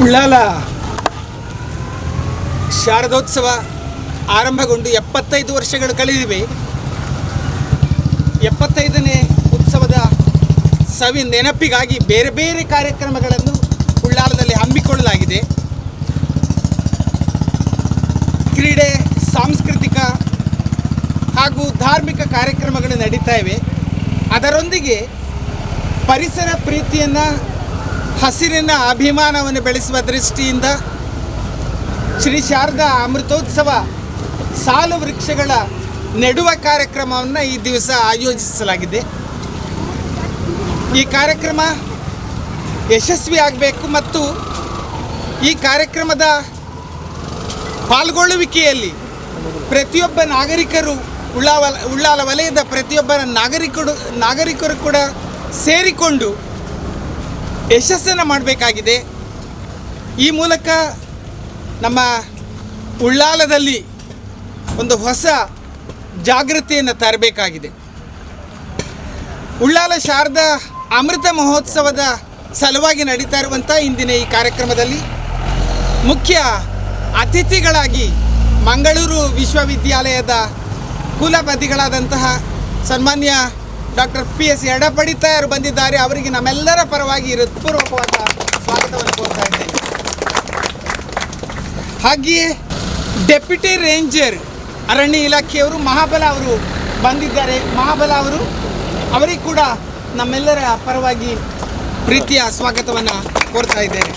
ಉಳ್ಳಾಲ ಶಾರದೋತ್ಸವ ಆರಂಭಗೊಂಡು 75 ವರ್ಷಗಳು ಕಳೆದಿವೆ. 75ನೇ ಉತ್ಸವದ ಸವಿ ನೆನಪಿಗಾಗಿ ಬೇರೆ ಬೇರೆ ಕಾರ್ಯಕ್ರಮಗಳನ್ನು ಉಳ್ಳಾಲದಲ್ಲಿ ಹಮ್ಮಿಕೊಳ್ಳಲಾಗಿದೆ. ಕ್ರೀಡೆ, ಸಾಂಸ್ಕೃತಿಕ ಹಾಗೂ ಧಾರ್ಮಿಕ ಕಾರ್ಯಕ್ರಮಗಳು ನಡೀತಾ ಇವೆ. ಅದರೊಂದಿಗೆ ಪರಿಸರ ಪ್ರೀತಿಯನ್ನು, ಹಸಿರಿನ ಅಭಿಮಾನವನ್ನು ಬೆಳೆಸುವ ದೃಷ್ಟಿಯಿಂದ ಶ್ರೀ ಶಾರದಾ ಅಮೃತೋತ್ಸವ ಸಾಲು ವೃಕ್ಷಗಳ ನೆಡುವ ಕಾರ್ಯಕ್ರಮವನ್ನು ಈ ದಿವಸ ಆಯೋಜಿಸಲಾಗಿದೆ. ಈ ಕಾರ್ಯಕ್ರಮ ಯಶಸ್ವಿಯಾಗಬೇಕು ಮತ್ತು ಈ ಕಾರ್ಯಕ್ರಮದ ಪಾಲ್ಗೊಳ್ಳುವಿಕೆಯಲ್ಲಿ ಪ್ರತಿಯೊಬ್ಬ ನಾಗರಿಕರು, ಉಳ್ಳಾಲ ವಲಯದ ಪ್ರತಿಯೊಬ್ಬ ನಾಗರಿಕರು ಕೂಡ ಸೇರಿಕೊಂಡು ಯಶಸ್ಸನ್ನು ಮಾಡಬೇಕಾಗಿದೆ. ಈ ಮೂಲಕ ನಮ್ಮ ಉಳ್ಳಾಲದಲ್ಲಿ ಒಂದು ಹೊಸ ಜಾಗೃತಿಯನ್ನು ತರಬೇಕಾಗಿದೆ. ಉಳ್ಳಾಲ ಶಾರದಾ ಅಮೃತ ಮಹೋತ್ಸವದ ಸಲುವಾಗಿ ನಡೀತಾ ಇರುವಂಥ ಇಂದಿನ ಈ ಕಾರ್ಯಕ್ರಮದಲ್ಲಿ ಮುಖ್ಯ ಅತಿಥಿಗಳಾಗಿ ಮಂಗಳೂರು ವಿಶ್ವವಿದ್ಯಾಲಯದ ಕುಲಪತಿಗಳಾದಂತಹ ಸನ್ಮಾನ್ಯ ಡಾಕ್ಟರ್ PS ಎಡಪಡಿತಾಯರು ಬಂದಿದ್ದಾರೆ. ಅವರಿಗೆ ನಮ್ಮೆಲ್ಲರ ಪರವಾಗಿ ಹೃತ್ಪೂರ್ವಕವಾದ ಸ್ವಾಗತವನ್ನು ಕೋರ್ತಾ ಇದ್ದೇನೆ. ಹಾಗೆಯೇ ಡೆಪ್ಯೂಟಿ ರೇಂಜರ್ ಅರಣ್ಯ ಇಲಾಖೆಯವರು ಮಹಾಬಲ ಅವರು ಬಂದಿದ್ದಾರೆ. ಮಹಾಬಲ ಅವರಿಗೆ ಕೂಡ ನಮ್ಮೆಲ್ಲರ ಪರವಾಗಿ ಪ್ರೀತಿಯ ಸ್ವಾಗತವನ್ನು ಕೋರ್ತಾ ಇದ್ದೇನೆ.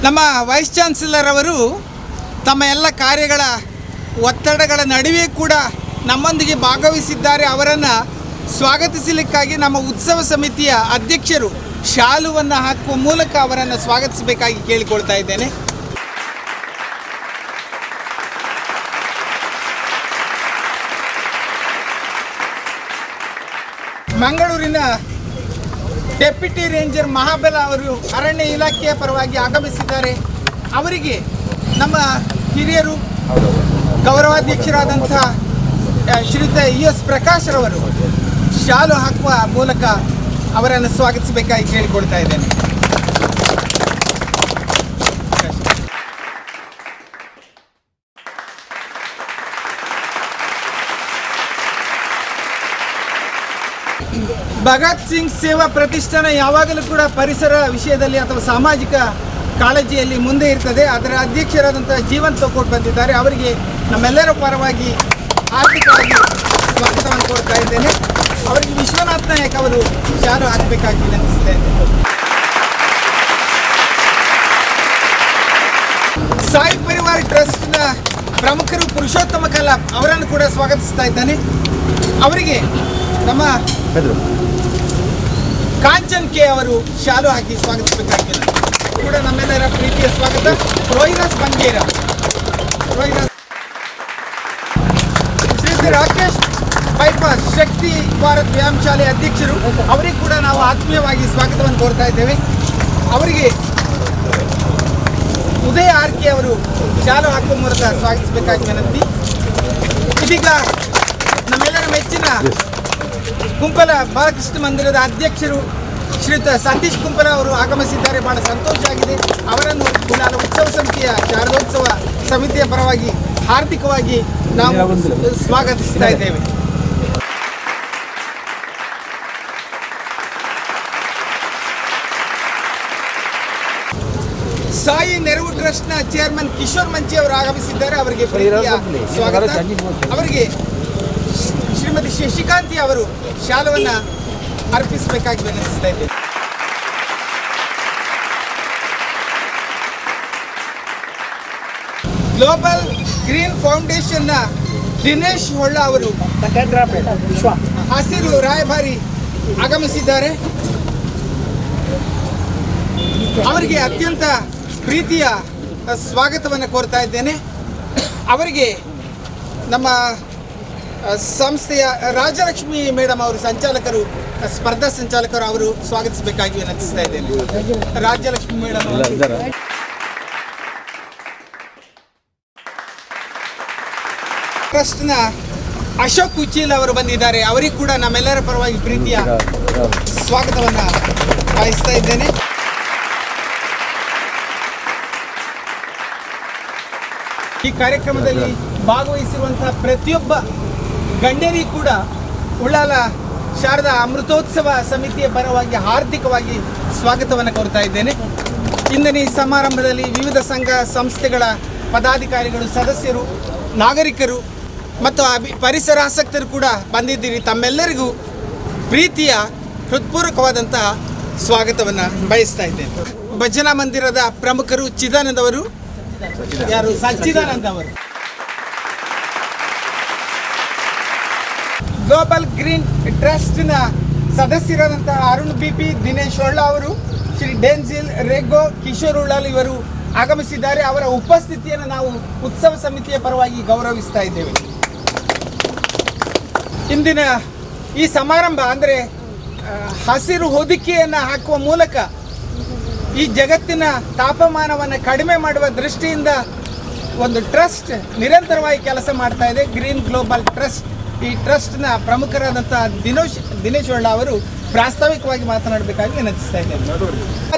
ನಮ್ಮ ವೈಸ್ ಚಾನ್ಸಲರ್ ಅವರು ತಮ್ಮ ಎಲ್ಲ ಕಾರ್ಯಗಳ ಒತ್ತಡಗಳ ನಡುವೆ ಕೂಡ ನಮ್ಮೊಂದಿಗೆ ಭಾಗವಹಿಸಿದ್ದಾರೆ. ಅವರನ್ನು ಸ್ವಾಗತಿಸಲಿಕ್ಕಾಗಿ ನಮ್ಮ ಉತ್ಸವ ಸಮಿತಿಯ ಅಧ್ಯಕ್ಷರು ಶಾಲುವನ್ನು ಹಾಕುವ ಮೂಲಕ ಅವರನ್ನು ಸ್ವಾಗತಿಸಬೇಕಾಗಿ ಕೇಳಿಕೊಳ್ತಾ ಇದ್ದೇನೆ. ಮಂಗಳೂರಿನ ಡೆಪ್ಯೂಟಿ ರೇಂಜರ್ ಮಹಾಬಲ ಅವರು ಅರಣ್ಯ ಇಲಾಖೆಯ ಪರವಾಗಿ ಆಗಮಿಸಿದ್ದಾರೆ. ಅವರಿಗೆ ನಮ್ಮ ಹಿರಿಯರು ಗೌರವಾಧ್ಯಕ್ಷರಾದಂಥ ಶ್ರೀಯುತ ES ಪ್ರಕಾಶ್ರವರು ಶಾಲು ಹಾಕುವ ಮೂಲಕ ಅವರನ್ನು ಸ್ವಾಗತಿಸಬೇಕಾಗಿ ಕೇಳಿಕೊಳ್ತಾ ಇದ್ದೇನೆ. ಭಗತ್ ಸಿಂಗ್ ಸೇವಾ ಪ್ರತಿಷ್ಠಾನ ಯಾವಾಗಲೂ ಕೂಡ ಪರಿಸರ ವಿಷಯದಲ್ಲಿ ಅಥವಾ ಸಾಮಾಜಿಕ ಕಾಳಜಿಯಲ್ಲಿ ಮುಂದೆ ಇರ್ತದೆ. ಅದರ ಅಧ್ಯಕ್ಷರಾದಂಥ ಜೀವನ್ ತೊಕೋಟ್ ಬಂದಿದ್ದಾರೆ. ಅವರಿಗೆ ನಮ್ಮೆಲ್ಲರ ಪರವಾಗಿ ಆರ್ಥಿಕವಾಗಿ ಸ್ವಾಗತವನ್ನು ಕೋರ್ತಾ ಇದ್ದೇನೆ. ಅವರಿಗೆ ವಿಶ್ವನಾಥ್ ನಾಯಕ್ ಅವರು ಶಾಲು ಹಾಕಬೇಕಾಗಿ ವಿನಂತಿಸ್ತಾ ಇದ್ದೇನೆ. ಸಾಯಿ ಪರಿವಾರ ಟ್ರಸ್ಟ್ನ ಪ್ರಮುಖರು ಪುರುಷೋತ್ತಮ ಕಲಾಪ್ ಅವರನ್ನು ಕೂಡ ಸ್ವಾಗತಿಸ್ತಾ ಇದ್ದಾನೆ. ಅವರಿಗೆ ನಮ್ಮ ಕಾಂಚನ್ ಕೆ ಅವರು ಶಾಲು ಹಾಕಿ ಸ್ವಾಗತಿಸಬೇಕಾಗಿದೆ. ಕೂಡ ನಮ್ಮೆಲ್ಲರ ಪ್ರೀತಿಯ ಸ್ವಾಗತ. ರೋಹಿದಾಸ್ ಬಂಗೇರ, ಶ್ರೀ ರಾಕೇಶ್ ಬೈಪಾಸ್ ಶಕ್ತಿ ಭಾರತ್ ವ್ಯಾಯಾಮ ಶಾಲೆ ಅಧ್ಯಕ್ಷರು, ಅವರಿಗೆ ಕೂಡ ನಾವು ಆತ್ಮೀಯವಾಗಿ ಸ್ವಾಗತವನ್ನು ಕೋರ್ತಾ ಇದ್ದೇವೆ. ಅವರಿಗೆ ಉದಯ ಆರ್ಕೆ ಅವರು ಶಾಲು ಹಾಕುವ ಮೂಲಕ ಸ್ವಾಗತಿಸಬೇಕಾಗಿ ವಿನಂತಿ. ಇದೀಗ ನಮ್ಮೆಲ್ಲರ ಮೆಚ್ಚಿನ ಕುಂಪಲ ಬಾಲಕೃಷ್ಣ ಮಂದಿರದ ಅಧ್ಯಕ್ಷರು ಶ್ರೀಯುತ ಸತೀಶ್ ಕುಂಪಲ ಅವರು ಆಗಮಿಸಿದ್ದಾರೆ. ಬಹಳ ಸಂತೋಷ ಆಗಿದೆ. ಅವರನ್ನು ಉಳ್ಳಾಲ ಉತ್ಸವ ಸಮಿತಿಯ ಶಾರದೋತ್ಸವ ಸಮಿತಿಯ ಪರವಾಗಿ ಹಾರ್ದಿಕವಾಗಿ ನಾವು ಸ್ವಾಗತಿಸ್ತಾ ಇದ್ದೇವೆ. ಸಾಯಿ ನೆರವು ಟ್ರಸ್ಟ್ನ ಚೇರ್ಮನ್ ಕಿಶೋರ್ ಮಂಚಿ ಅವರು ಆಗಮಿಸಿದ್ದಾರೆ. ಅವರಿಗೆ ಪ್ರೀತಿಯ ಸ್ವಾಗತ. ಅವರಿಗೆ ಶ್ರೀಮತಿ ಶಶಿಕಾಂತಿ ಅವರು ಶಾಲವನ್ನು ಅರ್ಪಿಸಬೇಕಾಗಿ ವಿನಂತಿಸ್ತಾ ಇದ್ದೇವೆ. ಗ್ಲೋಬಲ್ ಗ್ರೀನ್ ಫೌಂಡೇಶನ್ನ ದಿನೇಶ್ ಹೊಳ್ಳ ಅವರು ಹಸಿರು ರಾಯಭಾರಿ ಆಗಮಿಸಿದ್ದಾರೆ. ಅವರಿಗೆ ಅತ್ಯಂತ ಪ್ರೀತಿಯ ಸ್ವಾಗತವನ್ನು ಕೋರ್ತಾ ಇದ್ದೇನೆ. ಅವರಿಗೆ ನಮ್ಮ ಸಂಸ್ಥೆಯ ರಾಜಲಕ್ಷ್ಮಿ ಮೇಡಮ್ ಅವರು ಸ್ಪರ್ಧಾ ಸಂಚಾಲಕರು ಅವರು ಸ್ವಾಗತಿಸಬೇಕಾಗಿ ವಿನಂತಿಸ್ತಾ ಇದ್ದೇನೆ. ರಾಜಲಕ್ಷ್ಮಿ ಮೇಡಮ್ ಟ್ರಸ್ಟ್ನ ಅಶೋಕ್ ಉಚ್ಚೀಲ್ ಅವರು ಬಂದಿದ್ದಾರೆ. ಅವರಿಗೆ ಕೂಡ ನಮ್ಮೆಲ್ಲರ ಪರವಾಗಿ ಪ್ರೀತಿಯ ಸ್ವಾಗತವನ್ನು ಬಯಸ್ತಾ ಇದ್ದೇನೆ. ಈ ಕಾರ್ಯಕ್ರಮದಲ್ಲಿ ಭಾಗವಹಿಸಿರುವಂತಹ ಪ್ರತಿಯೊಬ್ಬ ಗಣ್ಯರಿಗೂ ಕೂಡ ಉಳ್ಳಾಲ ಶಾರದಾ ಅಮೃತೋತ್ಸವ ಸಮಿತಿಯ ಪರವಾಗಿ ಹಾರ್ದಿಕವಾಗಿ ಸ್ವಾಗತವನ್ನು ಕೋರ್ತಾ ಇದ್ದೇನೆ. ಇಂದಿನ ಈ ಸಮಾರಂಭದಲ್ಲಿ ವಿವಿಧ ಸಂಘ ಸಂಸ್ಥೆಗಳ ಪದಾಧಿಕಾರಿಗಳು, ಸದಸ್ಯರು, ನಾಗರಿಕರು ಮತ್ತು ಪರಿಸರಾಸಕ್ತರು ಕೂಡ ಬಂದಿದ್ದೀರಿ. ತಮ್ಮೆಲ್ಲರಿಗೂ ಪ್ರೀತಿಯ ಹೃತ್ಪೂರ್ವಕವಾದಂತಹ ಸ್ವಾಗತವನ್ನು ಬಯಸ್ತಾ ಇದ್ದೇನೆ. ಭಜನಾ ಮಂದಿರದ ಪ್ರಮುಖರು ಚಿದಾನಂದ್ ಅವರು, ಸಚ್ಚಿದಾನಂದ್ ಅವರು, ಗ್ಲೋಬಲ್ ಗ್ರೀನ್ ಟ್ರಸ್ಟ್ನ ಸದಸ್ಯರಾದಂತಹ ಅರುಣ್ BP, ದಿನೇಶ್ ಹೊಳ್ಳ ಅವರು, ಶ್ರೀ ಡೆನ್ಸಿಲ್ ರೆಗೋ, ಕಿಶೋರ್ ಉಳ್ಳಾಲ್ ಇವರು ಆಗಮಿಸಿದ್ದಾರೆ. ಅವರ ಉಪಸ್ಥಿತಿಯನ್ನು ನಾವು ಉತ್ಸವ ಸಮಿತಿಯ ಪರವಾಗಿ ಗೌರವಿಸ್ತಾ ಇದ್ದೇವೆ. ಇಂದಿನ ಈ ಸಮಾರಂಭ ಅಂದರೆ ಹಸಿರು ಹೊದಿಕೆಯನ್ನು ಹಾಕುವ ಮೂಲಕ ಈ ಜಗತ್ತಿನ ತಾಪಮಾನವನ್ನು ಕಡಿಮೆ ಮಾಡುವ ದೃಷ್ಟಿಯಿಂದ ಒಂದು ಟ್ರಸ್ಟ್ ನಿರಂತರವಾಗಿ ಕೆಲಸ ಮಾಡ್ತಾ ಇದೆ, ಗ್ರೀನ್ ಗ್ಲೋಬಲ್ ಟ್ರಸ್ಟ್. ಈ ಟ್ರಸ್ಟ್ನ ಪ್ರಮುಖರಾದಂಥ ದಿನೇಶ್ ಹೊಳ್ಳ ಅವರು ಪ್ರಾಸ್ತಾವಿಕವಾಗಿ ಮಾತನಾಡಬೇಕಾಗಿ ವಿನಂತಿಸ್ತಾ ಇದ್ದೇನೆ.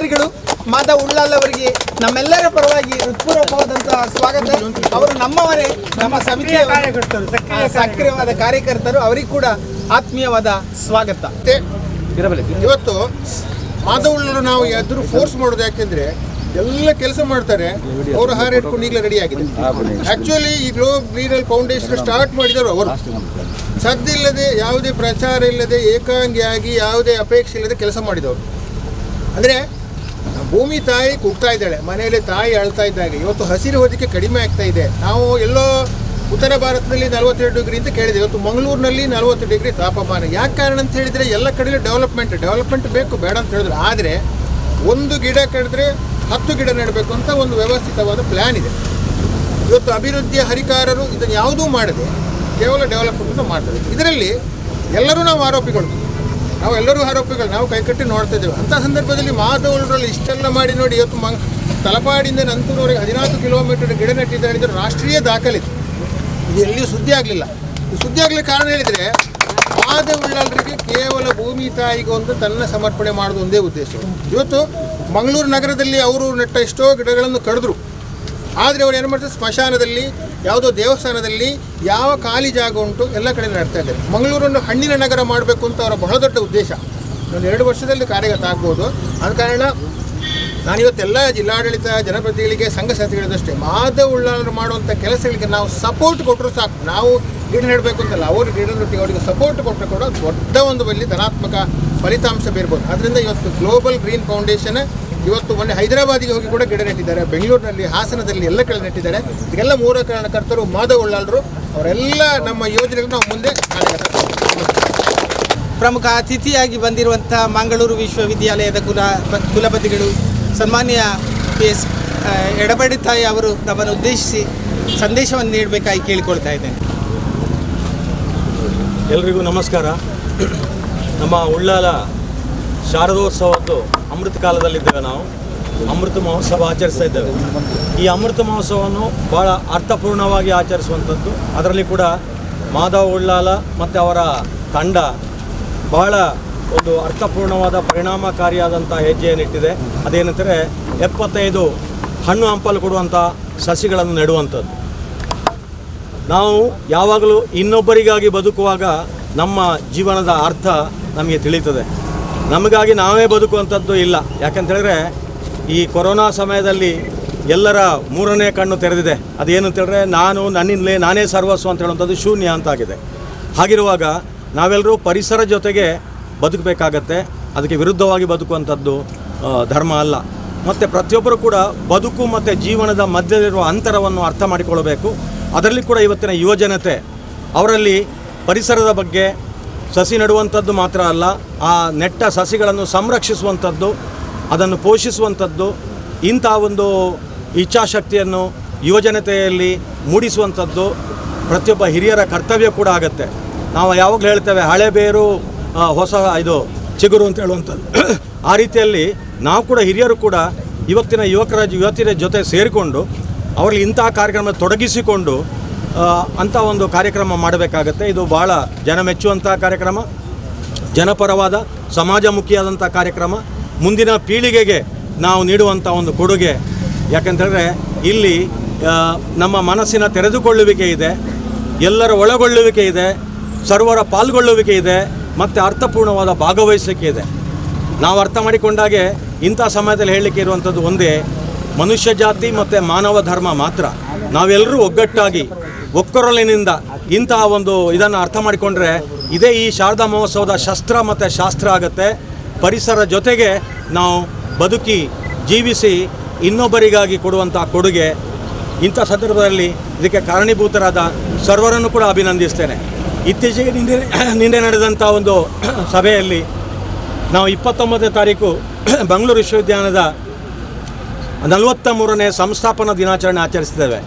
ಮಾಧವ್ ಉಳ್ಳಾಲ್ ಅವರಿಗೆ ನಮ್ಮೆಲ್ಲರ ಪರವಾಗಿ ಹೃತ್ಪೂರ್ವಕವಾದಂತಹ ಸ್ವಾಗತ. ಅವರು ನಮ್ಮವರೇ, ನಮ್ಮ ಸಮಿತಿಯ ಸಕ್ರಿಯವಾದ ಕಾರ್ಯಕರ್ತರು, ಅವರಿಗೂ ಕೂಡ ಆತ್ಮೀಯವಾದ ಸ್ವಾಗತ. ಇವತ್ತು ಮಾಧವ್ ಉಳ್ಳಾಲ್ ನಾವು ಎದುರು ಫೋರ್ಸ್ ಮಾಡೋದು ಯಾಕೆಂದ್ರೆ ಎಲ್ಲ ಕೆಲಸ ಮಾಡ್ತಾರೆ, ಅವರು ಹಾರ ಇಟ್ಕೊಂಡು ಈಗಲೇ ರೆಡಿ ಆಗಿದೆ. ಆಕ್ಚುಲಿ ಈ ಗ್ಲೋಬಲ್ ಗ್ರೀನ್ ಫೌಂಡೇಶನ್ ಸ್ಟಾರ್ಟ್ ಮಾಡಿದವರು ಅವರು. ಸದ್ಯ ಇಲ್ಲದೆ, ಯಾವುದೇ ಪ್ರಚಾರ ಇಲ್ಲದೆ, ಏಕಾಂಗಿಯಾಗಿ ಯಾವುದೇ ಅಪೇಕ್ಷೆ ಇಲ್ಲದೆ ಕೆಲಸ ಮಾಡಿದವರು. ಅಂದರೆ ಭೂಮಿ ತಾಯಿ ಕುಗ್ತಾ ಇದ್ದಾಳೆ, ಮನೆಯಲ್ಲಿ ತಾಯಿ ಅಳ್ತಾ ಇದ್ದಾಗ ಇವತ್ತು ಹಸಿರು ಹೊದಿಕೆ ಕಡಿಮೆ ಆಗ್ತಾ ಇದೆ. ನಾವು ಎಲ್ಲೋ ಉತ್ತರ ಭಾರತದಲ್ಲಿ 42 ಡಿಗ್ರಿ ಅಂತ ಕೇಳಿದೆ, ಇವತ್ತು ಮಂಗಳೂರಿನಲ್ಲಿ 40 ಡಿಗ್ರಿ ತಾಪಮಾನ. ಯಾಕೆ ಕಾರಣ ಅಂತ ಹೇಳಿದರೆ ಎಲ್ಲ ಕಡೆ ಡೆವಲಪ್ಮೆಂಟ್ ಬೇಕು, ಬೇಡ ಅಂತ ಹೇಳಿದ್ರು. ಆದರೆ ಒಂದು ಗಿಡ ಕಡಿದ್ರೆ 10 ಗಿಡ ನೆಡಬೇಕು ಅಂತ ಒಂದು ವ್ಯವಸ್ಥಿತವಾದ ಪ್ಲ್ಯಾನ್ ಇದೆ. ಇವತ್ತು ಅಭಿವೃದ್ಧಿಯ ಹರಿಕಾರರು ಇದನ್ನು ಯಾವುದೂ ಮಾಡದೆ ಕೇವಲ ಡೆವಲಪ್ಮೆಂಟ್ ಮಾಡ್ತಾರೆ. ಇದರಲ್ಲಿ ಎಲ್ಲರೂ ನಾವು ಆರೋಪಿಗಳು, ನಾವು ಕೈಕಟ್ಟಿ ನೋಡ್ತಾ ಇದ್ದೇವೆ. ಅಂಥ ಸಂದರ್ಭದಲ್ಲಿ ಮಾಧವ್ ಉಳ್ಳಾಲ್ ಇಷ್ಟೆಲ್ಲ ಮಾಡಿ ನೋಡಿ, ಇವತ್ತು ತಲಪಾಡಿಯಿಂದ ನಂತೂರವರೆಗೆ 14 ಕಿಲೋಮೀಟರ್ ಗಿಡ ನೆಟ್ಟಿದ್ದಾರೆ. ಇದು ರಾಷ್ಟ್ರೀಯ ದಾಖಲೆ. ಇದು ಎಲ್ಲಿಯೂ ಸುದ್ದಿ ಆಗಲಿಲ್ಲ. ಸುದ್ದಿ ಆಗಲಿಕ್ಕೆ ಕಾರಣ ಹೇಳಿದರೆ ಮಾಧವ್ ಉಳ್ಳಾಲ್ರಿಗೆ ಕೇವಲ ಭೂಮಿ ತಾಯಿಗೊಂದು ತನ್ನ ಸಮರ್ಪಣೆ ಮಾಡೋದು ಒಂದೇ ಉದ್ದೇಶ. ಇವತ್ತು ಮಂಗಳೂರು ನಗರದಲ್ಲಿ ಅವರು ನೆಟ್ಟ ಎಷ್ಟೋ ಗಿಡಗಳನ್ನು ಕಡಿದ್ರು. ಆದರೆ ಅವರು ಏನು ಮಾಡ್ತಾರೆ, ಸ್ಮಶಾನದಲ್ಲಿ, ಯಾವುದೋ ದೇವಸ್ಥಾನದಲ್ಲಿ ಯಾವ ಖಾಲಿ ಜಾಗ ಉಂಟು ಎಲ್ಲ ಕಡೆ ನಡ್ತಾ ಇದ್ದಾರೆ. ಮಂಗಳೂರನ್ನು ಹಣ್ಣಿನ ನಗರ ಮಾಡಬೇಕು ಅಂತ ಅವರ ಬಹಳ ದೊಡ್ಡ ಉದ್ದೇಶ. ಒಂದು 2 ವರ್ಷದಲ್ಲಿ ಕಾರ್ಯಗತ ಆಗ್ಬೋದು. ಆದ ಕಾರಣ ನಾನಿವತ್ತೆಲ್ಲ ಜಿಲ್ಲಾಡಳಿತ, ಜನಪ್ರತಿನಿಧಿಗಳಿಗೆ, ಸಂಘ ಸಂಸ್ಥೆಗಳಿಗಷ್ಟೇ ಮಾಧವ್ ಉಳ್ಳಾಲ್ ಮಾಡುವಂಥ ಕೆಲಸಗಳಿಗೆ ನಾವು ಸಪೋರ್ಟ್ ಕೊಟ್ಟರು ಸಾಕು. ನಾವು ಗಿಡ ನೆಡಬೇಕು ಅಂತಲ್ಲ, ಅವರು ಗಿಡ ನೆಟ್ಟಿ ಅವರಿಗೆ ಸಪೋರ್ಟ್ ಕೊಟ್ಟರೆ ಕೂಡ ದೊಡ್ಡ ಒಂದು ಬಲ್ಲಿ ಧನಾತ್ಮಕ ಫಲಿತಾಂಶ ಬೀರ್ಬೋದು. ಅದರಿಂದ ಇವತ್ತು ಗ್ಲೋಬಲ್ ಗ್ರೀನ್ ಫೌಂಡೇಶನ್ ಇವತ್ತು ಮೊನ್ನೆ ಹೈದರಾಬಾದಿಗೆ ಹೋಗಿ ಕೂಡ ಗಿಡ ನೆಟ್ಟಿದ್ದಾರೆ, ಬೆಂಗಳೂರಿನಲ್ಲಿ, ಹಾಸನದಲ್ಲಿ ಎಲ್ಲ ಕಡೆ ನೆಟ್ಟಿದ್ದಾರೆ. ಇದಕ್ಕೆಲ್ಲ ಮೂಲ ಕಾರಣಕರ್ತರು ಮಾಧವ್ ಉಳ್ಳಾಲ್ರು. ಅವರೆಲ್ಲ ನಮ್ಮ ಯೋಜನೆಗಳು ನಾವು ಮುಂದೆ ಪ್ರಮುಖ ಅತಿಥಿಯಾಗಿ ಬಂದಿರುವಂಥ ಮಂಗಳೂರು ವಿಶ್ವವಿದ್ಯಾಲಯದ ಕುಲಪತಿಗಳು ಸನ್ಮಾನ್ಯ PS ಎಡಬಡಿ ತಾಯಿ ಅವರು ನಮ್ಮನ್ನು ಉದ್ದೇಶಿಸಿ ಸಂದೇಶವನ್ನು ನೀಡಬೇಕಾಗಿ ಕೇಳಿಕೊಳ್ತಾ ಇದ್ದೇನೆ. ಎಲ್ರಿಗೂ ನಮಸ್ಕಾರ. ನಮ್ಮ ಉಳ್ಳಾಲ ಶಾರದೋತ್ಸವದ್ದು ಅಮೃತ ಕಾಲದಲ್ಲಿದ್ದೇವೆ. ನಾವು ಅಮೃತ ಮಹೋತ್ಸವ ಆಚರಿಸ್ತಾ ಇದ್ದೇವೆ. ಈ ಅಮೃತ ಮಹೋತ್ಸವವನ್ನು ಭಾಳ ಅರ್ಥಪೂರ್ಣವಾಗಿ ಆಚರಿಸುವಂಥದ್ದು. ಅದರಲ್ಲಿ ಕೂಡ ಮಾಧವ್ ಉಳ್ಳಾಲ ಮತ್ತು ಅವರ ತಂಡ ಬಹಳ ಒಂದು ಅರ್ಥಪೂರ್ಣವಾದ ಪರಿಣಾಮಕಾರಿಯಾದಂಥ ಹೆಜ್ಜೆಯನ್ನಿಟ್ಟಿದೆ. ಅದೇನೆಂದರೆ 75 ಹಣ್ಣು ಹಂಪಲು ಕೊಡುವಂಥ ಸಸಿಗಳನ್ನು ನೆಡುವಂಥದ್ದು. ನಾವು ಯಾವಾಗಲೂ ಇನ್ನೊಬ್ಬರಿಗಾಗಿ ಬದುಕುವಾಗ ನಮ್ಮ ಜೀವನದ ಅರ್ಥ ನಮಗೆ ತಿಳಿಯುತ್ತದೆ. ನಮಗಾಗಿ ನಾವೇ ಬದುಕುವಂಥದ್ದು ಇಲ್ಲ. ಯಾಕಂತೇಳಿದ್ರೆ ಈ ಕೊರೋನಾ ಸಮಯದಲ್ಲಿ ಎಲ್ಲರ 3ನೇ ಕಣ್ಣು ತೆರೆದಿದೆ. ಅದೇನು ಅಂತೇಳಿದ್ರೆ ನನ್ನಿಂದಲೇ ನಾನೇ ಸರ್ವಸ್ವ ಅಂತ ಹೇಳುವಂಥದ್ದು ಶೂನ್ಯ ಅಂತಾಗಿದೆ. ಹಾಗಿರುವಾಗ ನಾವೆಲ್ಲರೂ ಪರಿಸರ ಜೊತೆಗೆ ಬದುಕಬೇಕಾಗತ್ತೆ. ಅದಕ್ಕೆ ವಿರುದ್ಧವಾಗಿ ಬದುಕುವಂಥದ್ದು ಧರ್ಮ ಅಲ್ಲ. ಮತ್ತು ಪ್ರತಿಯೊಬ್ಬರು ಕೂಡ ಬದುಕು ಮತ್ತು ಜೀವನದ ಮಧ್ಯದಲ್ಲಿರುವ ಅಂತರವನ್ನು ಅರ್ಥ ಮಾಡಿಕೊಳ್ಳಬೇಕು. ಅದರಲ್ಲಿ ಕೂಡ ಇವತ್ತಿನ ಯುವಜನತೆ ಅವರಲ್ಲಿ ಪರಿಸರದ ಬಗ್ಗೆ ಸಸಿ ನೆಡುವಂಥದ್ದು ಮಾತ್ರ ಅಲ್ಲ, ಆ ನೆಟ್ಟ ಸಸಿಗಳನ್ನು ಸಂರಕ್ಷಿಸುವಂಥದ್ದು, ಅದನ್ನು ಪೋಷಿಸುವಂಥದ್ದು, ಇಂಥ ಒಂದು ಇಚ್ಛಾಶಕ್ತಿಯನ್ನು ಯುವಜನತೆಯಲ್ಲಿ ಮೂಡಿಸುವಂಥದ್ದು ಪ್ರತಿಯೊಬ್ಬ ಹಿರಿಯರ ಕರ್ತವ್ಯ ಕೂಡ ಆಗುತ್ತೆ. ನಾವು ಯಾವಾಗಲೂ ಹೇಳ್ತೇವೆ ಹಳೆ ಬೇರು ಹೊಸ ಚಿಗುರು ಅಂತ ಹೇಳುವಂಥದ್ದು. ಆ ರೀತಿಯಲ್ಲಿ ನಾವು ಕೂಡ ಹಿರಿಯರು ಕೂಡ ಇವತ್ತಿನ ಯುವತಿಯರ ಜೊತೆ ಸೇರಿಕೊಂಡು ಅವರಲ್ಲಿ ಇಂತಹ ಕಾರ್ಯಕ್ರಮ ತೊಡಗಿಸಿಕೊಂಡು ಅಂಥ ಒಂದು ಕಾರ್ಯಕ್ರಮ ಮಾಡಬೇಕಾಗತ್ತೆ. ಇದು ಭಾಳ ಜನ ಮೆಚ್ಚುವಂಥ ಕಾರ್ಯಕ್ರಮ, ಜನಪರವಾದ ಸಮಾಜಮುಖಿಯಾದಂಥ ಕಾರ್ಯಕ್ರಮ, ಮುಂದಿನ ಪೀಳಿಗೆಗೆ ನಾವು ನೀಡುವಂಥ ಒಂದು ಕೊಡುಗೆ. ಯಾಕೆಂತಂದರೆ ಇಲ್ಲಿ ನಮ್ಮ ಮನಸ್ಸಿನ ತೆರೆದುಕೊಳ್ಳುವಿಕೆ ಇದೆ, ಎಲ್ಲರ ಒಳಗೊಳ್ಳುವಿಕೆ ಇದೆ, ಸರ್ವರ ಪಾಲ್ಗೊಳ್ಳುವಿಕೆ ಇದೆ ಮತ್ತು ಅರ್ಥಪೂರ್ಣವಾದ ಭಾಗವಹಿಸುವಿಕೆ ಇದೆ. ನಾವು ಅರ್ಥ ಮಾಡಿಕೊಂಡಾಗೆ ಇಂಥ ಸಮಯದಲ್ಲಿ ಹೇಳಲಿಕ್ಕೆ ಇರುವಂಥದ್ದು ಒಂದೇ, ಮನುಷ್ಯ ಜಾತಿ ಮತ್ತು ಮಾನವ ಧರ್ಮ ಮಾತ್ರ. ನಾವೆಲ್ಲರೂ ಒಗ್ಗಟ್ಟಾಗಿ ಒಕ್ಕೊರಲಿನಿಂದ ಇಂತಹ ಒಂದು ಇದನ್ನು ಅರ್ಥ ಮಾಡಿಕೊಂಡ್ರೆ ಇದೇ ಈ ಶಾರದಾ ಮಹೋತ್ಸವದ ಶಸ್ತ್ರ ಮತ್ತು ಶಾಸ್ತ್ರ ಆಗುತ್ತೆ. ಪರಿಸರ ಜೊತೆಗೆ ನಾವು ಬದುಕಿ ಜೀವಿಸಿ ಇನ್ನೊಬ್ಬರಿಗಾಗಿ ಕೊಡುವಂಥ ಕೊಡುಗೆ. ಇಂಥ ಸಂದರ್ಭದಲ್ಲಿ ಇದಕ್ಕೆ ಕಾರಣೀಭೂತರಾದ ಸರ್ವರನ್ನು ಕೂಡ ಅಭಿನಂದಿಸ್ತೇನೆ. ಇತ್ತೀಚೆಗೆ ನಿನ್ನೆ ನಡೆದಂಥ ಒಂದು ಸಭೆಯಲ್ಲಿ ನಾವು 29ನೇ ತಾರೀಕು ಬೆಂಗಳೂರು ವಿಶ್ವವಿದ್ಯಾಲಯದ 43ನೇ ಸಂಸ್ಥಾಪನಾ ದಿನಾಚರಣೆ ಆಚರಿಸಿದ್ದೇವೆ.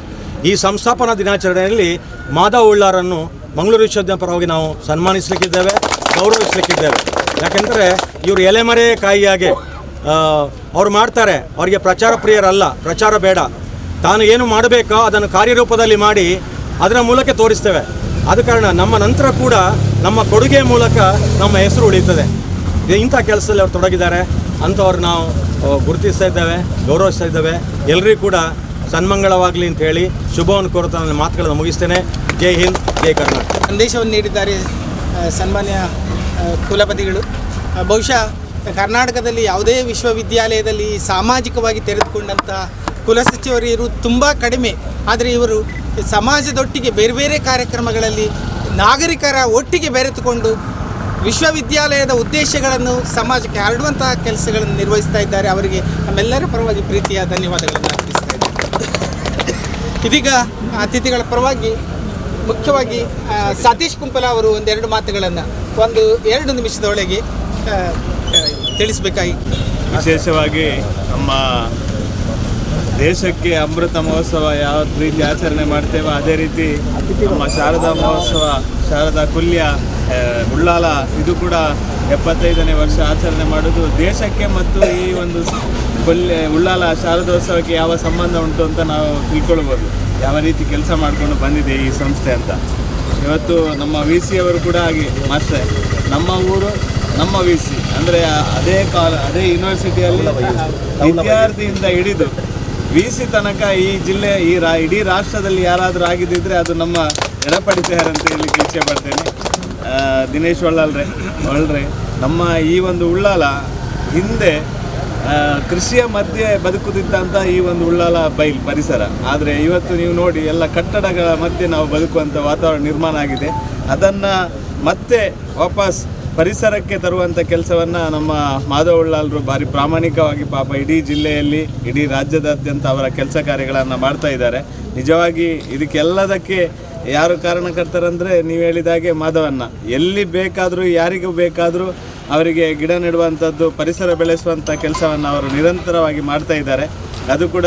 ಈ ಸಂಸ್ಥಾಪನಾ ದಿನಾಚರಣೆಯಲ್ಲಿ ಮಾಧವ್ ಉಳ್ಳಾರನ್ನು ಮಂಗಳೂರು ವಿಶ್ವವಿದ್ಯಾಲಯ ಪರವಾಗಿ ನಾವು ಸನ್ಮಾನಿಸಲಿಕ್ಕಿದ್ದೇವೆ, ಗೌರವಿಸಲಿಕ್ಕಿದ್ದೇವೆ. ಯಾಕೆಂದರೆ ಇವರು ಎಲೆಮರೆ ಕಾಯಿಯಾಗೆ ಅವ್ರು ಮಾಡ್ತಾರೆ. ಅವರಿಗೆ ಪ್ರಚಾರ ಪ್ರಿಯರಲ್ಲ, ಪ್ರಚಾರ ಬೇಡ. ತಾನು ಏನು ಮಾಡಬೇಕೋ ಅದನ್ನು ಕಾರ್ಯರೂಪದಲ್ಲಿ ಮಾಡಿ ಅದರ ಮೂಲಕ ತೋರಿಸ್ತೇವೆ. ಆದ ಕಾರಣ ನಮ್ಮ ನಂತರ ಕೂಡ ನಮ್ಮ ಕೊಡುಗೆ ಮೂಲಕ ನಮ್ಮ ಹೆಸರು ಉಳಿಯುತ್ತದೆ. ಇಂಥ ಕೆಲಸದಲ್ಲಿ ಅವ್ರು ತೊಡಗಿದ್ದಾರೆ. ಅಂಥವ್ರು ನಾವು ಗುರುತಿಸ್ತಾ ಇದ್ದೇವೆ, ಗೌರವಿಸ್ತಾ ಇದ್ದೇವೆ. ಎಲ್ಲರಿಗೂ ಕೂಡ ಸನ್ಮಂಗಳವಾಗಲಿ ಅಂತ ಹೇಳಿ ಶುಭವನ್ನು ಕೋರುತ್ತಾ ನನ್ನ ಮಾತುಗಳನ್ನು ಮುಗಿಸ್ತೇನೆ. ಜೈ ಹಿಂದ್, ಜೈ ಕರ್ನಾಟಕ. ಸಂದೇಶವನ್ನು ನೀಡಿದ್ದಾರೆ ಸನ್ಮಾನ್ಯ ಕುಲಪತಿಗಳು. ಬಹುಶಃ ಕರ್ನಾಟಕದಲ್ಲಿ ಯಾವುದೇ ವಿಶ್ವವಿದ್ಯಾಲಯದಲ್ಲಿ ಸಾಮಾಜಿಕವಾಗಿ ತೆರೆದುಕೊಂಡಂಥ ಕುಲಸಚಿವರು ಇರುವುದು ತುಂಬ ಕಡಿಮೆ. ಆದರೆ ಇವರು ಸಮಾಜದೊಟ್ಟಿಗೆ ಬೇರೆ ಬೇರೆ ಕಾರ್ಯಕ್ರಮಗಳಲ್ಲಿ ನಾಗರಿಕರ ಒಟ್ಟಿಗೆ ಬೆರೆತುಕೊಂಡು ವಿಶ್ವವಿದ್ಯಾಲಯದ ಉದ್ದೇಶಗಳನ್ನು ಸಮಾಜಕ್ಕೆ ಹರಡುವಂತಹ ಕೆಲಸಗಳನ್ನು ನಿರ್ವಹಿಸ್ತಾ ಇದ್ದಾರೆ. ಅವರಿಗೆ ನಮ್ಮೆಲ್ಲರ ಪರವಾಗಿ ಪ್ರೀತಿಯ ಧನ್ಯವಾದಗಳನ್ನು ಅರ್ಪಿಸ್ತಾ ಇದ್ದಾರೆ. ಇದೀಗ ಅತಿಥಿಗಳ ಪರವಾಗಿ ಮುಖ್ಯವಾಗಿ ಸತೀಶ್ ಕುಂಪಲ ಅವರು ಒಂದೆರಡು ಮಾತುಗಳನ್ನು 1-2 ನಿಮಿಷದೊಳಗೆ ತಿಳಿಸಬೇಕಾಗಿ. ವಿಶೇಷವಾಗಿ ನಮ್ಮ ದೇಶಕ್ಕೆ ಅಮೃತ ಮಹೋತ್ಸವ ಯಾವ ರೀತಿ ಆಚರಣೆ ಮಾಡ್ತೇವೆ ಅದೇ ರೀತಿ ನಮ್ಮ ಶಾರದಾ ಮಹೋತ್ಸವ, ಶಾರದಾ ಕುಲ್ಯ, ಉಳ್ಳಾಲ ಇದು ಕೂಡ 75ನೇ ವರ್ಷ ಆಚರಣೆ ಮಾಡೋದು ದೇಶಕ್ಕೆ ಮತ್ತು ಈ ಒಂದು ಉಳ್ಳಾಲ ಶಾರದೋತ್ಸವಕ್ಕೆ ಯಾವ ಸಂಬಂಧ ಉಂಟು ಅಂತ ನಾವು ತಿಳ್ಕೊಳ್ಬೋದು. ಯಾವ ರೀತಿ ಕೆಲಸ ಮಾಡಿಕೊಂಡು ಬಂದಿದೆ ಈ ಸಂಸ್ಥೆ ಅಂತ. ಇವತ್ತು ನಮ್ಮ ವಿ ಸಿ ಅವರು ಕೂಡ ಹಾಗೆ ಮಾಸ್ಟರ್, ನಮ್ಮ ಊರು ನಮ್ಮ ವಿ ಸಿ ಅಂದರೆ ಅದೇ ಯೂನಿವರ್ಸಿಟಿಯಲ್ಲಿ ವಿದ್ಯಾರ್ಥಿಯಿಂದ ಹಿಡಿದು ವಿ ಸಿ ತನಕ ಈ ಜಿಲ್ಲೆ ಇಡೀ ರಾಷ್ಟ್ರದಲ್ಲಿ ಯಾರಾದರೂ ಆಗಿದ್ದಿದ್ರೆ ಅದು ನಮ್ಮ ಎಡಪಡಿತಾರ ಅಂತ ಹೇಳಲಿಕ್ಕೆ ಇಚ್ಛೆ ಪಡ್ತೇನೆ. ದಿನೇಶ್ ಒಳ್ಳ್ರೆ ನಮ್ಮ ಈ ಒಂದು ಉಳ್ಳಾಲ ಹಿಂದೆ ಕೃಷಿಯ ಮಧ್ಯೆ ಬದುಕುತ್ತಿದ್ದಂಥ ಈ ಒಂದು ಉಳ್ಳಾಲ ಬೈಲ್ ಪರಿಸರ. ಆದರೆ ಇವತ್ತು ನೀವು ನೋಡಿ ಎಲ್ಲ ಕಟ್ಟಡಗಳ ಮಧ್ಯೆ ನಾವು ಬದುಕುವಂಥ ವಾತಾವರಣ ನಿರ್ಮಾಣ ಆಗಿದೆ. ಅದನ್ನು ಮತ್ತೆ ವಾಪಸ್ ಪರಿಸರಕ್ಕೆ ತರುವಂಥ ಕೆಲಸವನ್ನು ನಮ್ಮ ಮಾಧವ್ ಉಳ್ಳಾಲರು ಭಾರಿ ಪ್ರಾಮಾಣಿಕವಾಗಿ ಪಾಪ ಇಡೀ ಜಿಲ್ಲೆಯಲ್ಲಿ ಇಡೀ ರಾಜ್ಯದಾದ್ಯಂತ ಅವರ ಕೆಲಸ ಕಾರ್ಯಗಳನ್ನು ಮಾಡ್ತಾ ಇದ್ದಾರೆ. ನಿಜವಾಗಿ ಇದಕ್ಕೆಲ್ಲದಕ್ಕೆ ಯಾರು ಕಾರಣಕರ್ತರಂದರೆ ನೀವು ಹೇಳಿದಾಗೆ ಮಾಧವನ್ನ. ಎಲ್ಲಿ ಬೇಕಾದರೂ ಯಾರಿಗೂ ಬೇಕಾದರೂ ಅವರಿಗೆ ಗಿಡ ನೆಡುವಂಥದ್ದು, ಪರಿಸರ ಬೆಳೆಸುವಂಥ ಕೆಲಸವನ್ನು ಅವರು ನಿರಂತರವಾಗಿ ಮಾಡ್ತಾ ಇದ್ದಾರೆ. ಅದು ಕೂಡ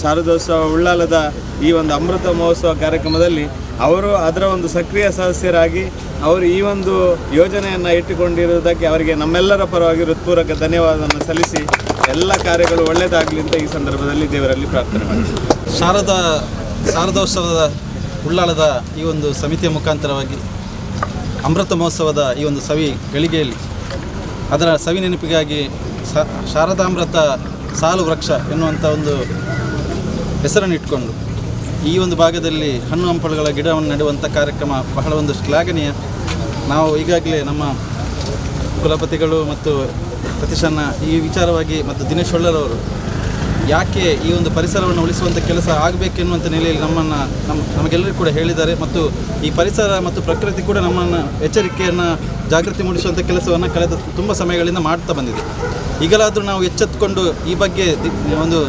ಶಾರದೋತ್ಸವ ಉಳ್ಳಾಲದ ಈ ಒಂದು ಅಮೃತ ಮಹೋತ್ಸವ ಕಾರ್ಯಕ್ರಮದಲ್ಲಿ ಅವರು ಅದರ ಒಂದು ಸಕ್ರಿಯ ಸದಸ್ಯರಾಗಿ ಅವರು ಈ ಒಂದು ಯೋಜನೆಯನ್ನು ಇಟ್ಟುಕೊಂಡಿರುವುದಕ್ಕೆ ಅವರಿಗೆ ನಮ್ಮೆಲ್ಲರ ಪರವಾಗಿ ಹೃತ್ಪೂರ್ವಕ ಧನ್ಯವಾದವನ್ನು ಸಲ್ಲಿಸಿ ಎಲ್ಲ ಕಾರ್ಯಗಳು ಒಳ್ಳೆಯದಾಗಲಿ ಅಂತ ಈ ಸಂದರ್ಭದಲ್ಲಿ ದೇವರಲ್ಲಿ ಪ್ರಾರ್ಥನೆ ಮಾಡ್ತೀವಿ. ಶಾರದೋತ್ಸವದ ಉಳ್ಳಾಲದ ಈ ಒಂದು ಸಮಿತಿಯ ಮುಖಾಂತರವಾಗಿ ಅಮೃತ ಮಹೋತ್ಸವದ ಈ ಒಂದು ಸವಿ ಗಳಿಗೆಯಲ್ಲಿ ಅದರ ಸವಿ ನೆನಪಿಗಾಗಿ ಶಾರದಾಮೃತ ಸಾಲು ವೃಕ್ಷ ಎನ್ನುವಂಥ ಒಂದು ಹೆಸರನ್ನು ಇಟ್ಕೊಂಡು ಈ ಒಂದು ಭಾಗದಲ್ಲಿ ಹಣ್ಣು ಹಂಪಲುಗಳ ಗಿಡವನ್ನು ನೆಡುವಂಥ ಕಾರ್ಯಕ್ರಮ ಬಹಳ ಒಂದು ಶ್ಲಾಘನೀಯ. ನಾವು ಈಗಾಗಲೇ ನಮ್ಮ ಕುಲಪತಿಗಳು ಮತ್ತು ಪ್ರತಿಶನ್ನ ಈ ವಿಚಾರವಾಗಿ ಮತ್ತು ದಿನೇಶ್ ಒಳ್ಳರವರು ಯಾಕೆ ಈ ಒಂದು ಪರಿಸರವನ್ನು ಉಳಿಸುವಂಥ ಕೆಲಸ ಆಗಬೇಕೆನ್ನುವಂಥ ನೆಲೆಯಲ್ಲಿ ನಮಗೆಲ್ಲರಿಗೂ ಕೂಡ ಹೇಳಿದ್ದಾರೆ. ಮತ್ತು ಈ ಪರಿಸರ ಮತ್ತು ಪ್ರಕೃತಿ ಕೂಡ ನಮ್ಮನ್ನು ಎಚ್ಚರಿಕೆಯನ್ನು ಜಾಗೃತಿ ಮೂಡಿಸುವಂಥ ಕೆಲಸವನ್ನು ಕಳೆದ ತುಂಬ ಸಮಯಗಳಿಂದ ಮಾಡ್ತಾ ಬಂದಿದೆ. ಈಗಲಾದರೂ ನಾವು ಎಚ್ಚೆತ್ತುಕೊಂಡು ಈ ಬಗ್ಗೆ ಒಂದು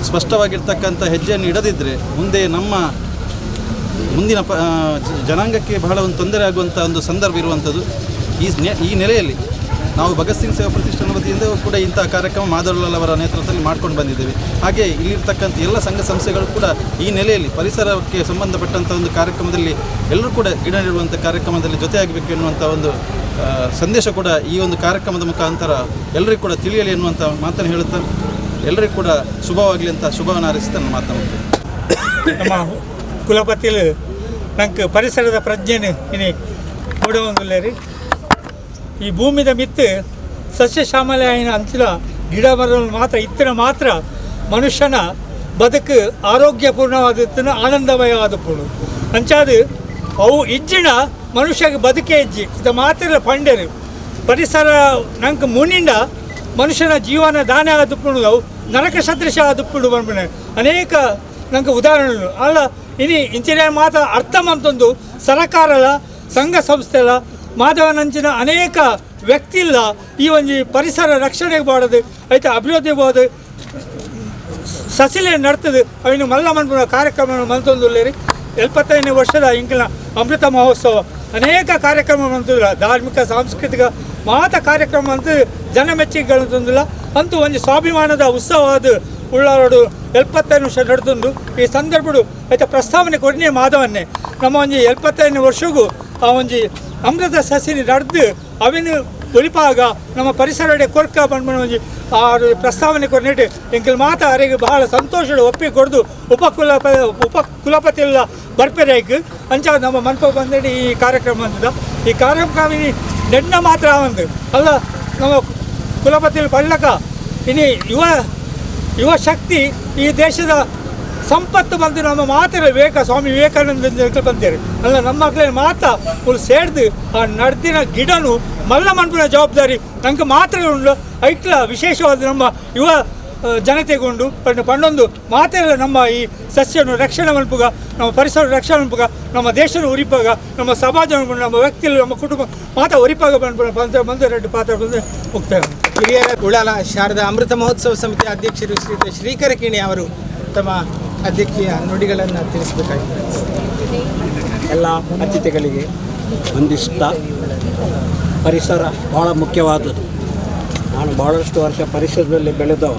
ಸ್ಪಷ್ಟವಾಗಿರ್ತಕ್ಕಂಥ ಹೆಜ್ಜೆಯನ್ನು ಇಡದಿದ್ದರೆ ಮುಂದೆ ನಮ್ಮ ಮುಂದಿನ ಜನಾಂಗಕ್ಕೆ ಬಹಳ ಒಂದು ತೊಂದರೆ ಆಗುವಂಥ ಒಂದು ಸಂದರ್ಭ ಇರುವಂಥದ್ದು. ಈ ನೆಲೆಯಲ್ಲಿ ನಾವು ಭಗತ್ ಸಿಂಗ್ ಸೇವಾ ಪ್ರತಿಷ್ಠಾನ ವತಿಯಿಂದ ಕೂಡ ಇಂಥ ಕಾರ್ಯಕ್ರಮ ಮಾಧವ್ ಉಳ್ಳಾಲ್ ಅವರ ನೇತೃತ್ವದಲ್ಲಿ ಮಾಡ್ಕೊಂಡು ಬಂದಿದ್ದೇವೆ. ಹಾಗೆ ಇಲ್ಲಿರ್ತಕ್ಕಂಥ ಎಲ್ಲ ಸಂಘ ಸಂಸ್ಥೆಗಳು ಕೂಡ ಈ ನೆಲೆಯಲ್ಲಿ ಪರಿಸರಕ್ಕೆ ಸಂಬಂಧಪಟ್ಟಂಥ ಒಂದು ಕಾರ್ಯಕ್ರಮದಲ್ಲಿ ಎಲ್ಲರೂ ಕೂಡ ಗಿಡ ನೆಡುವಂಥ ಕಾರ್ಯಕ್ರಮದಲ್ಲಿ ಜೊತೆಯಾಗಬೇಕು ಎನ್ನುವಂಥ ಒಂದು ಸಂದೇಶ ಕೂಡ ಈ ಒಂದು ಕಾರ್ಯಕ್ರಮದ ಮುಖಾಂತರ ಎಲ್ಲರಿಗೂ ಕೂಡ ತಿಳಿಯಲಿ ಎನ್ನುವಂಥ ಮಾತನ್ನು ಹೇಳುತ್ತಾ ಎಲ್ಲರಿಗೂ ಕೂಡ ಶುಭವಾಗಲಿ ಅಂತ ಶುಭವನ್ನು ಹಾರೈಸ್ತಾ ನಾನು ಮಾತನಾಡ್ತೇನೆ. ನಮ್ಮ ಕುಲಪತಿಲು ನಂಗೆ ಪರಿಸರದ ಪ್ರಜ್ಞೆನು ಇನಿ ಕೊಡುವಂಗಿಲ್ಲ. ಈ ಭೂಮಿದ ಮಿತ್ತು ಸಸ್ಯ ಶ್ಯಾಮಲ ಆಯ್ನ ಅಂಚಿನ ಗಿಡ ಮರಗಳು ಮಾತ್ರ ಇತ್ತಿನ ಮಾತ್ರ ಮನುಷ್ಯನ ಬದುಕು ಆರೋಗ್ಯಪೂರ್ಣವಾದಿತ್ತು, ಆನಂದಮಯವಾದ ಪೂರ್ಣ ಅಂಚಾದ ಅವು ಇಜ್ಜಿನ ಮನುಷ್ಯಗೆ ಬದುಕೆ ಇಜ್ಜಿ ಇದು ಮಾತ್ರ ಪಂಡರು ಪರಿಸರ ನಂಗೆ ಮುನ್ನಿಂದ ಮನುಷ್ಯನ ಜೀವನ ದಾನ ಆದುಪ್ಪುಡು ಅವು ನರಕ ಸದೃಶ ಆದುಪ್ಪುಡು ಬಂದ್ಬಿಡ ಅನೇಕ ನಂಗೆ ಉದಾಹರಣೆಗಳು ಅಲ್ಲ ಇನಿ ಇಂಚಿನ ಮಾತ ಅರ್ಥ ಮಂತೊಂದು ಸರಕಾರಲ ಸಂಘ ಸಂಸ್ಥೆಲ ಮಾಧವನಂಚಿನ ಅನೇಕ ವ್ಯಕ್ತಿಲ್ಲ ಈ ಒಂದು ಪರಿಸರ ರಕ್ಷಣೆಗೆ ಮಾಡೋದು ಆಯ್ತು ಅಭಿವೃದ್ಧಿ ಬೋದು ಸಸಿಲೆ ನಡ್ತದೆ ಅವಿನ ಮಲ್ಲ ಮನ್ಪುರ ಕಾರ್ಯಕ್ರಮ ಮಂತೊಂದುಲ್ಲೇರಿ 75ನೇ ವರ್ಷದ ಇಂಕಿನ ಅಮೃತ ಮಹೋತ್ಸವ ಅನೇಕ ಕಾರ್ಯಕ್ರಮ ಮಂತಿಲ್ಲ ಧಾರ್ಮಿಕ ಸಾಂಸ್ಕೃತಿಕ ಮಾತ ಕಾರ್ಯಕ್ರಮ ಅಂತ ಜನ ಮೆಚ್ಚುಗೆಗಳಂತಂದಿಲ್ಲ ಅಂತೂ ಒಂದು ಸ್ವಾಭಿಮಾನದ ಉತ್ಸವವಾದ ಉಳ್ಳಾರೋಡು 75 ವರ್ಷ ನಡೆದು ಈ ಸಂದರ್ಭಡು ಆಯ್ತಾ ಪ್ರಸ್ತಾವನೆ ಕೊಡನೇ ಮಾಧವನ್ನೇ ನಮ್ಮ ಒಂದು 75ನೇ ವರ್ಷಗೂ ಆ ಒಂದು ಅಮೃತ ಸಸಿನಿ ನಡೆದು ಅವಿನ ಒಲಿಪಾಗ ನಮ್ಮ ಪರಿಸರ ಕೊರ್ಕ ಬಂದ್ಬಿಟ್ಟು ಒಂದು ಆ ಪ್ರಸ್ತಾವನೆ ಕೊಡ್ನೇಟು ಎಂಕಲ್ ಮಾತ ಅವರಿಗೆ ಬಹಳ ಸಂತೋಷ ಒಪ್ಪಿ ಕೊಡ್ದು ಉಪಕುಲಪತಿ ಎಲ್ಲ ಬರ್ಪೆರಾಯ್ಕು ಅಂಚ ನಮ್ಮ ಮನ್ಪ ಬಂದೇಳಿ ಈ ಕಾರ್ಯಕ್ರಮ ಅಂತದ ಈ ಕಾರ್ಯಕ್ರಮ ನೆಡ್ನ ಮಾತ್ರ ಒಂದು ಅಲ್ಲ ನಮ್ಮ ಕುಲಪತಿ ಪಳ್ಳಕ ಇನಿ ಯುವ ಶಕ್ತಿ ಈ ದೇಶದ ಸಂಪತ್ತು ಬಂದು ನಮ್ಮ ಮಾತ್ರ ಸ್ವಾಮಿ ವಿವೇಕಾನಂದ ಬಂತೇವೆ ಅಲ್ಲ ನಮ್ಮ ಮಕ್ಕಳ ಮಾತ ಫುಲ್ ಸೇಡ್ದು ಆ ನಡೆದಿನ ಗಿಡನು ಮಲ್ಲ ಮನ್ಪಿನ ಜವಾಬ್ದಾರಿ ನಂಗೆ ಮಾತ್ರ ಉಂಡು ಐಕ್ಲ ವಿಶೇಷವಾದ ನಮ್ಮ ಯುವ ಜನತೆಗೊಂಡು ಪಂಡೊಂದು ಮಾತ್ರ ನಮ್ಮ ಈ ಸಸ್ಯನ ರಕ್ಷಣೆ ಮಲ್ಪುಗ ನಮ್ಮ ಪರಿಸರ ರಕ್ಷಣೆ ಮಲ್ಪುಗ ನಮ್ಮ ದೇಶನ ಉರಿಪಾಗ ನಮ್ಮ ಸಮಾಜ ನಮ್ಮ ವ್ಯಕ್ತಿ ನಮ್ಮ ಕುಟುಂಬ ಮಾತ ಉರಿಪಾಗ ಬಂದು ರೆಡ್ಡು ಪಾತ್ರ ಬಂದು ಹೋಗ್ತಾರೆ. ಹಿರಿಯರ ಉಳ್ಳಾಲ ಶಾರದಾ ಅಮೃತ ಮಹೋತ್ಸವ ಸಮಿತಿ ಅಧ್ಯಕ್ಷರು ಶ್ರೀಯುತ ಶ್ರೀಕರ ಕಿಣಿ ಅವರು ತಮ್ಮ ಅಧ್ಯಕ್ಷೀಯ ನುಡಿಗಳನ್ನು ತಿಳಿಸಬೇಕಾಗಿದೆ. ಎಲ್ಲ ಅತಿಥಿಗಳಿಗೆ ವಂದಿಸುತ್ತಾ ಪರಿಸರ ಭಾಳ ಮುಖ್ಯವಾದದ್ದು. ನಾನು ಭಾಳಷ್ಟು ವರ್ಷ ಪರಿಸರದಲ್ಲಿ ಬೆಳೆದವ.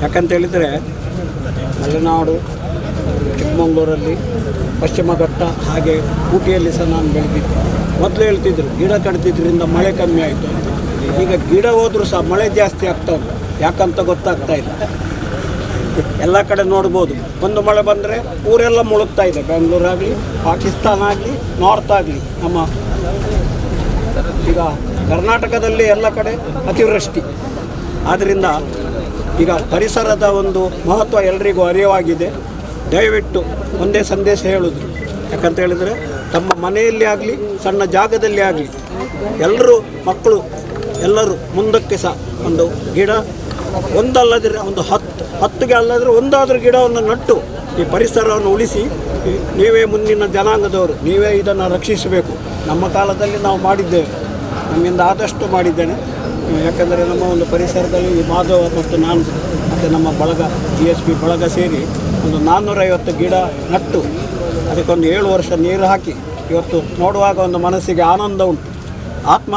ಯಾಕಂತೇಳಿದರೆ ಮಲೆನಾಡು, ಚಿಕ್ಕಮಗಳೂರಲ್ಲಿ, ಪಶ್ಚಿಮ ಘಟ್ಟ ಹಾಗೆ ಊಟಿಯಲ್ಲಿ ಸಹ ನಾನು ಬೆಳೆದಿದ್ದೆ. ಮೊದಲು ಹೇಳ್ತಿದ್ರು ಗಿಡ ಕಡಿದ್ರಿಂದ ಮಳೆ ಕಮ್ಮಿ ಆಯಿತು ಅಂತ. ಈಗ ಗಿಡ ಹೋದರೂ ಸಹ ಮಳೆ ಜಾಸ್ತಿ ಆಗ್ತಾ ಉಂಟು. ಯಾಕಂತ ಗೊತ್ತಾಗ್ತಾ ಇಲ್ಲ. ಎಲ್ಲ ಕಡೆ ನೋಡ್ಬೋದು, ಒಂದು ಮಳೆ ಬಂದರೆ ಊರೆಲ್ಲ ಮುಳುಗ್ತಾ ಇದೆ. ಬೆಂಗಳೂರಾಗಲಿ, ಪಾಕಿಸ್ತಾನ ಆಗಲಿ, ನಾರ್ತ್ ಆಗಲಿ, ನಮ್ಮ ಈಗ ಕರ್ನಾಟಕದಲ್ಲಿ ಎಲ್ಲ ಕಡೆ ಅತಿವೃಷ್ಟಿ. ಆದ್ದರಿಂದ ಈಗ ಪರಿಸರದ ಒಂದು ಮಹತ್ವ ಎಲ್ಲರಿಗೂ ಅರಿವಾಗಿದೆ. ದಯವಿಟ್ಟು ಒಂದೇ ಸಂದೇಶ ಹೇಳೋದು, ಯಾಕಂತ ಹೇಳಿದರೆ ತಮ್ಮ ಮನೆಯಲ್ಲಿ ಆಗಲಿ ಸಣ್ಣ ಜಾಗದಲ್ಲಿ ಆಗಲಿ ಎಲ್ಲರೂ ಮಕ್ಕಳು ಎಲ್ಲರೂ ಮುಂದಕ್ಕೆ ಸಹ ಒಂದು ಗಿಡ ಒಂದಲ್ಲದ್ರೆ ಒಂದು ಹತ್ತಿಗೆ ಅಲ್ಲದ್ರೆ ಒಂದಾದರೂ ಗಿಡವನ್ನು ನಟ್ಟು ಈ ಪರಿಸರವನ್ನು ಉಳಿಸಿ ನೀವೇ ಮುಂದಿನ ಜನಾಂಗದವರು, ನೀವೇ ಇದನ್ನು ರಕ್ಷಿಸಬೇಕು. ನಮ್ಮ ಕಾಲದಲ್ಲಿ ನಾವು ಮಾಡಿದ್ದೇವೆ, ನಮ್ಮಿಂದ ಆದಷ್ಟು ಮಾಡಿದ್ದೇನೆ. ಯಾಕಂದರೆ ನಮ್ಮ ಒಂದು ಪರಿಸರದಲ್ಲಿ ಈ ಮಾಧವ ಮತ್ತು ನಾನು ಮತ್ತು ನಮ್ಮ ಬಳಗ GSP ಬಳಗ ಸೇರಿ ಒಂದು 450 ಗಿಡ ನಟ್ಟು ಅದಕ್ಕೊಂದು 7 ವರ್ಷ ನೀರು ಹಾಕಿ ಇವತ್ತು ನೋಡುವಾಗ ಒಂದು ಮನಸ್ಸಿಗೆ ಆನಂದ ಉಂಟು. ಆತ್ಮ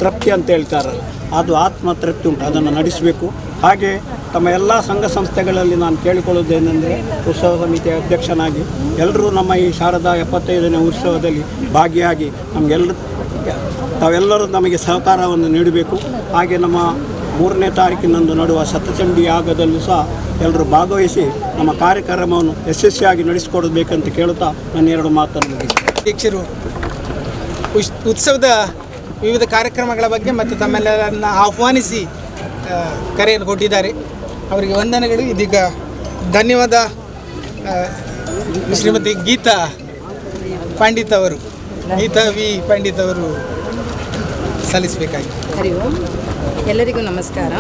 ತೃಪ್ತಿ ಅಂತ ಹೇಳ್ತಾರೆ, ಅದು ಆತ್ಮ ತೃಪ್ತಿ ಉಂಟು, ಅದನ್ನು ನಡೆಸಬೇಕು. ಹಾಗೆ ತಮ್ಮ ಎಲ್ಲ ಸಂಘ ಸಂಸ್ಥೆಗಳಲ್ಲಿ ನಾನು ಕೇಳಿಕೊಳ್ಳೋದೇನೆಂದರೆ ಉತ್ಸವ ಸಮಿತಿಯ ಅಧ್ಯಕ್ಷನಾಗಿ ಎಲ್ಲರೂ ನಮ್ಮ ಈ ಶಾರದಾ 75ನೇ ಉತ್ಸವದಲ್ಲಿ ಭಾಗಿಯಾಗಿ ತಾವೆಲ್ಲರೂ ನಮಗೆ ಸಹಕಾರವನ್ನು ನೀಡಬೇಕು. ಹಾಗೆ ನಮ್ಮ 3ನೇ ತಾರೀಕಿನಂದು ನಡುವ ಶತಚಂಡಿ ಯಾಗದಲ್ಲೂ ಸಹ ಎಲ್ಲರೂ ಭಾಗವಹಿಸಿ ನಮ್ಮ ಕಾರ್ಯಕ್ರಮವನ್ನು ಯಶಸ್ವಿಯಾಗಿ ನಡೆಸಿಕೊಡಬೇಕಂತ ಕೇಳುತ್ತಾ ನನ್ನ 2 ಮಾತನ್ನು ಅಧ್ಯಕ್ಷರು ಉತ್ಸವದ ವಿವಿಧ ಕಾರ್ಯಕ್ರಮಗಳ ಬಗ್ಗೆ ಮತ್ತು ತಮ್ಮೆಲ್ಲರನ್ನು ಆಹ್ವಾನಿಸಿ ಕರೆಯನ್ನು ಕೊಟ್ಟಿದ್ದಾರೆ. ಅವರಿಗೆ ವಂದನೆಗಳು. ಇದೀಗ ಧನ್ಯವಾದ ಶ್ರೀಮತಿ ಗೀತಾ ಪಂಡಿತ್ ಅವರು, ಗೀತಾ ವಿ ಪಂಡಿತ್ ಅವರು ಸಲ್ಲಿಸಬೇಕಾಗಿದೆ. ಹರಿ ಓಂ. ಎಲ್ಲರಿಗೂ ನಮಸ್ಕಾರ.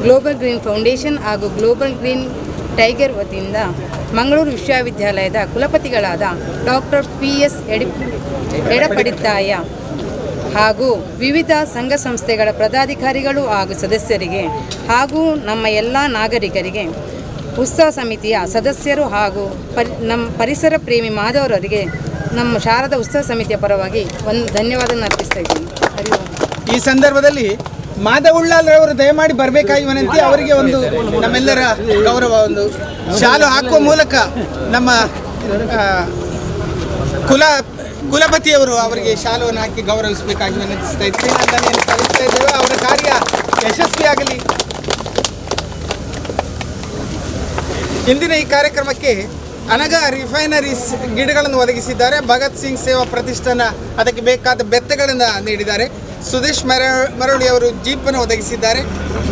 ಗ್ಲೋಬಲ್ ಗ್ರೀನ್ ಫೌಂಡೇಶನ್ ಹಾಗೂ ಗ್ಲೋಬಲ್ ಗ್ರೀನ್ ಟೈಗರ್ ವತಿಯಿಂದ ಮಂಗಳೂರು ವಿಶ್ವವಿದ್ಯಾಲಯದ ಕುಲಪತಿಗಳಾದ ಡಾಕ್ಟರ್ PS ಎಡಪಡಿತ್ತಾಯ ಹಾಗೂ ವಿವಿಧ ಸಂಘ ಸಂಸ್ಥೆಗಳ ಪದಾಧಿಕಾರಿಗಳು ಹಾಗೂ ಸದಸ್ಯರಿಗೆ ಹಾಗೂ ನಮ್ಮ ಎಲ್ಲ ನಾಗರಿಕರಿಗೆ ಉತ್ಸವ ಸಮಿತಿಯ ಸದಸ್ಯರು ಹಾಗೂ ನಮ್ಮ ಪರಿಸರ ಪ್ರೇಮಿ ಮಾಧವರವರಿಗೆ ನಮ್ಮ ಶಾರದಾ ಉತ್ಸವ ಸಮಿತಿಯ ಪರವಾಗಿ ಒಂದು ಧನ್ಯವಾದ ಅರ್ಪಿಸ್ತಾ ಇದ್ದೀನಿ. ಹರಿ ಓಂ. ಈ ಸಂದರ್ಭದಲ್ಲಿ ಮಾಧವ ಉಳ್ಳಾಲ್ರವರು ದಯಮಾಡಿ ಬರಬೇಕಾಗಿ ವಿನಂತಿ. ಅವರಿಗೆ ಒಂದು ನಮ್ಮೆಲ್ಲರ ಗೌರವ ಒಂದು ಶಾಲು ಹಾಕುವ ಮೂಲಕ ನಮ್ಮ ಕುಲಪತಿಯವರು ಅವರಿಗೆ ಶಾಲುವನ್ನು ಹಾಕಿ ಗೌರವಿಸಬೇಕಾಗಿ ವಿನಂತಿಸ್ತಾ ಇದ್ದೇವೆ. ವಂದನೆಯನ್ನು ಸಲ್ಲಿಸ್ತಾ ಇದ್ದೇವೆ. ಅವರ ಕಾರ್ಯ ಯಶಸ್ವಿಯಾಗಲಿ. ಇಂದಿನ ಈ ಕಾರ್ಯಕ್ರಮಕ್ಕೆ ಅನಗ ರಿಫೈನರೀಸ್ ಗಿಡಗಳನ್ನು ಒದಗಿಸಿದ್ದಾರೆ. ಭಗತ್ ಸಿಂಗ್ ಸೇವಾ ಪ್ರತಿಷ್ಠಾನ ಅದಕ್ಕೆ ಬೇಕಾದ ಬೆತ್ತಗಳನ್ನು ನೀಡಿದ್ದಾರೆ. ಸುದೇಶ್ ಮರಳಿ ಅವರು ಜೀಪನ್ನು ಒದಗಿಸಿದ್ದಾರೆ.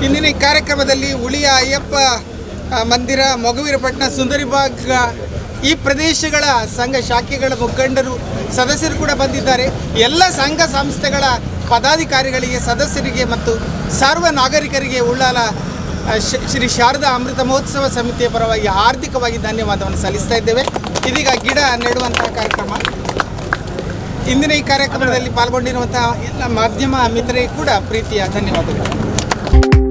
ಇಂದಿನ ಈ ಕಾರ್ಯಕ್ರಮದಲ್ಲಿ ಉಳಿಯ ಅಯ್ಯಪ್ಪ ಮಂದಿರ, ಮೊಗವೀರಪಟ್ಟಣ, ಸುಂದರಿಬಾಗ್ ಈ ಪ್ರದೇಶಗಳ ಸಂಘ ಶಾಖೆಗಳ ಮುಖಂಡರು ಸದಸ್ಯರು ಕೂಡ ಬಂದಿದ್ದಾರೆ. ಎಲ್ಲ ಸಂಘ ಸಂಸ್ಥೆಗಳ ಪದಾಧಿಕಾರಿಗಳಿಗೆ, ಸದಸ್ಯರಿಗೆ ಮತ್ತು ಸರ್ವ ನಾಗರಿಕರಿಗೆ ಉಳ್ಳಾಲ ಶ್ರೀ ಶಾರದಾ ಅಮೃತ ಮಹೋತ್ಸವ ಸಮಿತಿಯ ಪರವಾಗಿ ಹಾರ್ದಿಕವಾಗಿ ಧನ್ಯವಾದವನ್ನು ಸಲ್ಲಿಸ್ತಾ ಇದ್ದೇವೆ. ಇದೀಗ ಗಿಡ ನೆಡುವಂತಹ ಕಾರ್ಯಕ್ರಮ. ಇಂದಿನ ಈ ಕಾರ್ಯಕ್ರಮದಲ್ಲಿ ಪಾಲ್ಗೊಂಡಿರುವಂತಹ ಎಲ್ಲ ಮಾಧ್ಯಮ ಮಿತ್ರರಿಗೆ ಕೂಡ ಪ್ರೀತಿಯ ಧನ್ಯವಾದಗಳು.